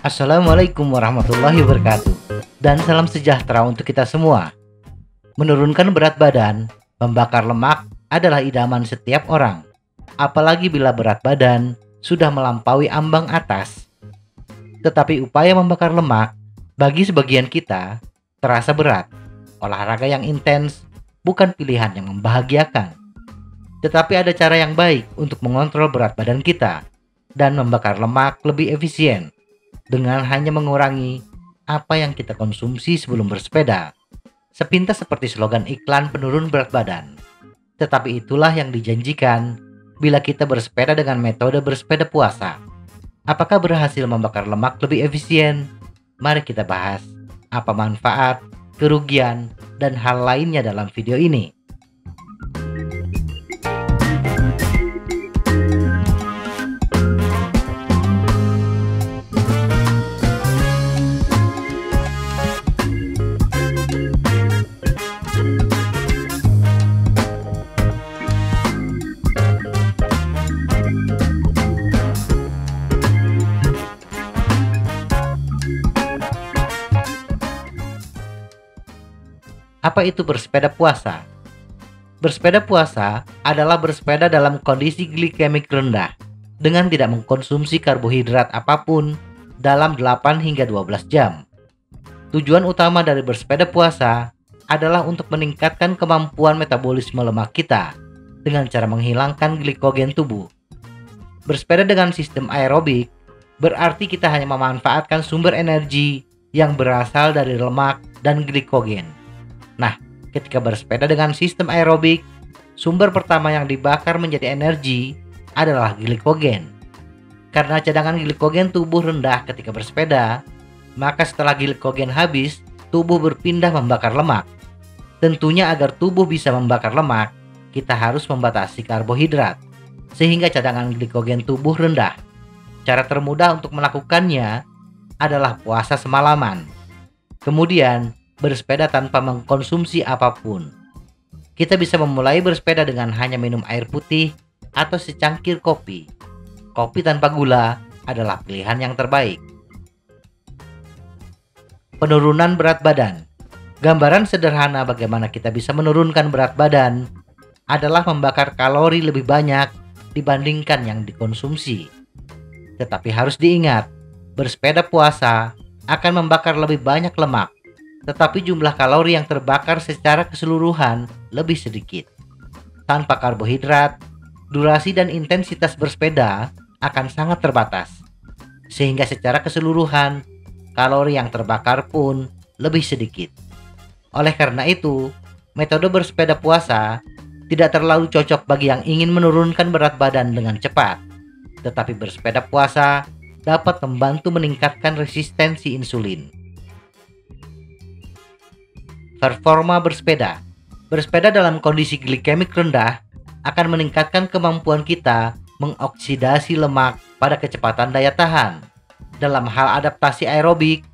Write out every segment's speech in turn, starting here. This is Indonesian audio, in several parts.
Assalamualaikum warahmatullahi wabarakatuh. Dan salam sejahtera untuk kita semua. Menurunkan berat badan, membakar lemak adalah idaman setiap orang. Apalagi bila berat badan sudah melampaui ambang atas. Tetapi upaya membakar lemak bagi sebagian kita terasa berat. Olahraga yang intens bukan pilihan yang membahagiakan. Tetapi ada cara yang baik untuk mengontrol berat badan kita dan membakar lemak lebih efisien dengan hanya mengurangi apa yang kita konsumsi sebelum bersepeda. Sepintas seperti slogan iklan penurun berat badan. Tetapi itulah yang dijanjikan bila kita bersepeda dengan metode bersepeda puasa. Apakah berhasil membakar lemak lebih efisien? Mari kita bahas apa manfaat, kerugian, dan hal lainnya dalam video ini. Apa itu bersepeda puasa? Bersepeda puasa adalah bersepeda dalam kondisi glikemik rendah dengan tidak mengkonsumsi karbohidrat apapun dalam 8 hingga 12 jam. Tujuan utama dari bersepeda puasa adalah untuk meningkatkan kemampuan metabolisme lemak kita dengan cara menghilangkan glikogen tubuh. Bersepeda dengan sistem aerobik berarti kita hanya memanfaatkan sumber energi yang berasal dari lemak dan glikogen. Nah, ketika bersepeda dengan sistem aerobik, sumber pertama yang dibakar menjadi energi adalah glikogen. Karena cadangan glikogen tubuh rendah ketika bersepeda, maka setelah glikogen habis, tubuh berpindah membakar lemak. Tentunya agar tubuh bisa membakar lemak, kita harus membatasi karbohidrat, sehingga cadangan glikogen tubuh rendah. Cara termudah untuk melakukannya adalah puasa semalaman. Kemudian, bersepeda tanpa mengkonsumsi apapun. Kita bisa memulai bersepeda dengan hanya minum air putih atau secangkir kopi. Kopi tanpa gula adalah pilihan yang terbaik. Penurunan berat badan. Gambaran sederhana bagaimana kita bisa menurunkan berat badan adalah membakar kalori lebih banyak dibandingkan yang dikonsumsi. Tetapi harus diingat, bersepeda puasa akan membakar lebih banyak lemak, tetapi jumlah kalori yang terbakar secara keseluruhan lebih sedikit. Tanpa karbohidrat, durasi dan intensitas bersepeda akan sangat terbatas, sehingga secara keseluruhan kalori yang terbakar pun lebih sedikit. Oleh karena itu, metode bersepeda puasa tidak terlalu cocok bagi yang ingin menurunkan berat badan dengan cepat, tetapi bersepeda puasa dapat membantu meningkatkan resistensi insulin. Performa bersepeda. Bersepeda dalam kondisi glikemik rendah akan meningkatkan kemampuan kita mengoksidasi lemak pada kecepatan daya tahan. Dalam hal adaptasi aerobik,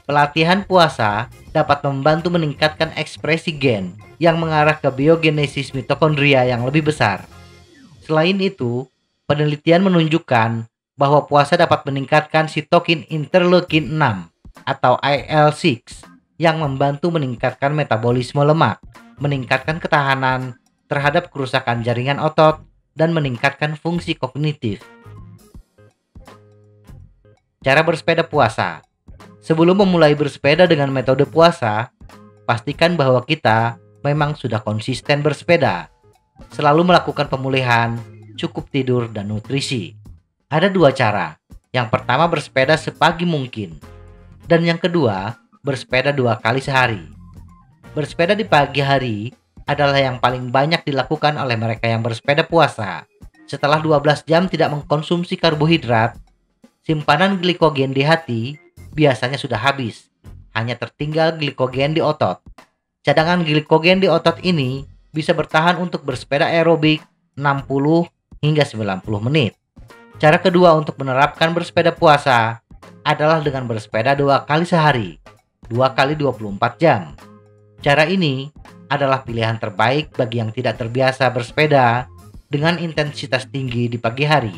pelatihan puasa dapat membantu meningkatkan ekspresi gen yang mengarah ke biogenesis mitokondria yang lebih besar. Selain itu, penelitian menunjukkan bahwa puasa dapat meningkatkan sitokin interleukin 6 atau IL-6 yang membantu meningkatkan metabolisme lemak, meningkatkan ketahanan terhadap kerusakan jaringan otot, dan meningkatkan fungsi kognitif. Cara bersepeda puasa. Sebelum memulai bersepeda dengan metode puasa, pastikan bahwa kita memang sudah konsisten bersepeda, selalu melakukan pemulihan, cukup tidur, dan nutrisi. Ada dua cara. Yang pertama, bersepeda sepagi mungkin, dan yang kedua, bersepeda 2 kali sehari. Bersepeda di pagi hari adalah yang paling banyak dilakukan oleh mereka yang bersepeda puasa. Setelah 12 jam tidak mengkonsumsi karbohidrat, simpanan glikogen di hati biasanya sudah habis. Hanya tertinggal glikogen di otot. Cadangan glikogen di otot ini bisa bertahan untuk bersepeda aerobik 60 hingga 90 menit. Cara kedua untuk menerapkan bersepeda puasa adalah dengan bersepeda 2 kali sehari, 2 kali 24 jam. Cara ini adalah pilihan terbaik bagi yang tidak terbiasa bersepeda dengan intensitas tinggi di pagi hari.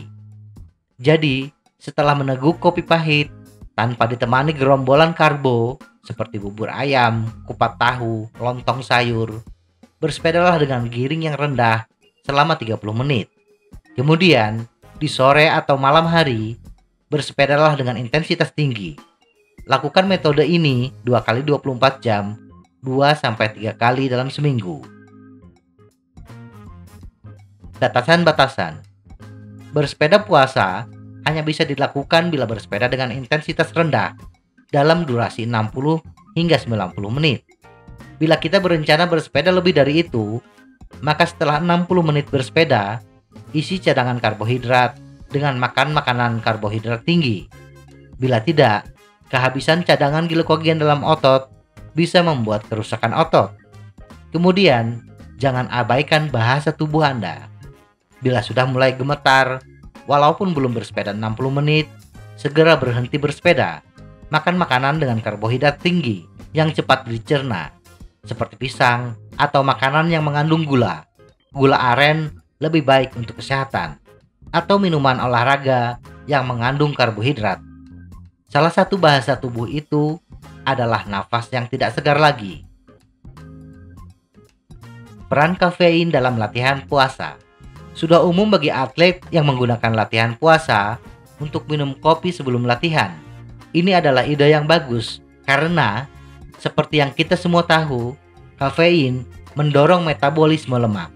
Jadi, setelah meneguk kopi pahit tanpa ditemani gerombolan karbo seperti bubur ayam, kupat tahu, lontong sayur, bersepedalah dengan giring yang rendah selama 30 menit. Kemudian, di sore atau malam hari, bersepedalah dengan intensitas tinggi. Lakukan metode ini 2 kali 24 jam, 2-3 kali dalam seminggu. Batasan-batasan. Bersepeda puasa hanya bisa dilakukan bila bersepeda dengan intensitas rendah dalam durasi 60 hingga 90 menit. Bila kita berencana bersepeda lebih dari itu, maka setelah 60 menit bersepeda, isi cadangan karbohidrat dengan makan makanan karbohidrat tinggi. Bila tidak, kehabisan cadangan glikogen dalam otot bisa membuat kerusakan otot. Kemudian, jangan abaikan bahasa tubuh Anda. Bila sudah mulai gemetar, walaupun belum bersepeda 60 menit, segera berhenti bersepeda. Makan makanan dengan karbohidrat tinggi yang cepat dicerna, seperti pisang atau makanan yang mengandung gula. Gula aren lebih baik untuk kesehatan, atau minuman olahraga yang mengandung karbohidrat. Salah satu bahasa tubuh itu adalah nafas yang tidak segar lagi. Peran kafein dalam latihan puasa. Sudah umum bagi atlet yang menggunakan latihan puasa untuk minum kopi sebelum latihan. Ini adalah ide yang bagus karena seperti yang kita semua tahu, kafein mendorong metabolisme lemak.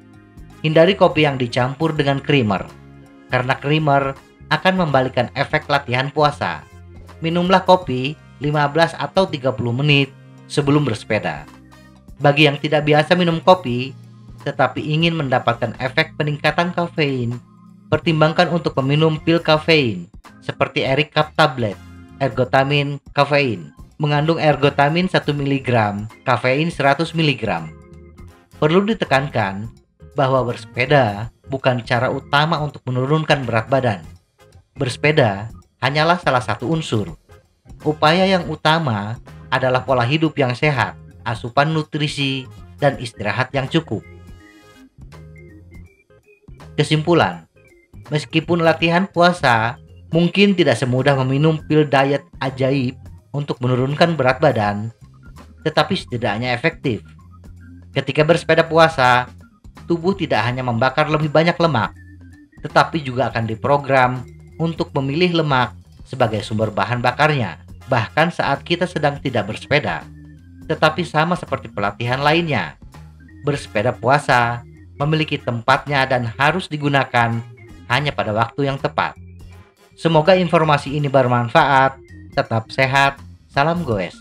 Hindari kopi yang dicampur dengan creamer, karena creamer akan membalikan efek latihan puasa. Minumlah kopi 15 atau 30 menit sebelum bersepeda. Bagi yang tidak biasa minum kopi, tetapi ingin mendapatkan efek peningkatan kafein, pertimbangkan untuk meminum pil kafein seperti Eric Cup tablet, ergotamin kafein. Mengandung ergotamin 1 mg, kafein 100 mg. Perlu ditekankan bahwa bersepeda bukan cara utama untuk menurunkan berat badan. Bersepeda hanyalah salah satu unsur. Upaya yang utama adalah pola hidup yang sehat, asupan nutrisi, dan istirahat yang cukup. Kesimpulan, meskipun latihan puasa mungkin tidak semudah meminum pil diet ajaib untuk menurunkan berat badan, tetapi setidaknya efektif. Ketika bersepeda puasa, tubuh tidak hanya membakar lebih banyak lemak, tetapi juga akan diprogram untuk memilih lemak sebagai sumber bahan bakarnya, bahkan saat kita sedang tidak bersepeda. Tetapi sama seperti pelatihan lainnya, bersepeda puasa memiliki tempatnya dan harus digunakan hanya pada waktu yang tepat. Semoga informasi ini bermanfaat. Tetap sehat. Salam goes.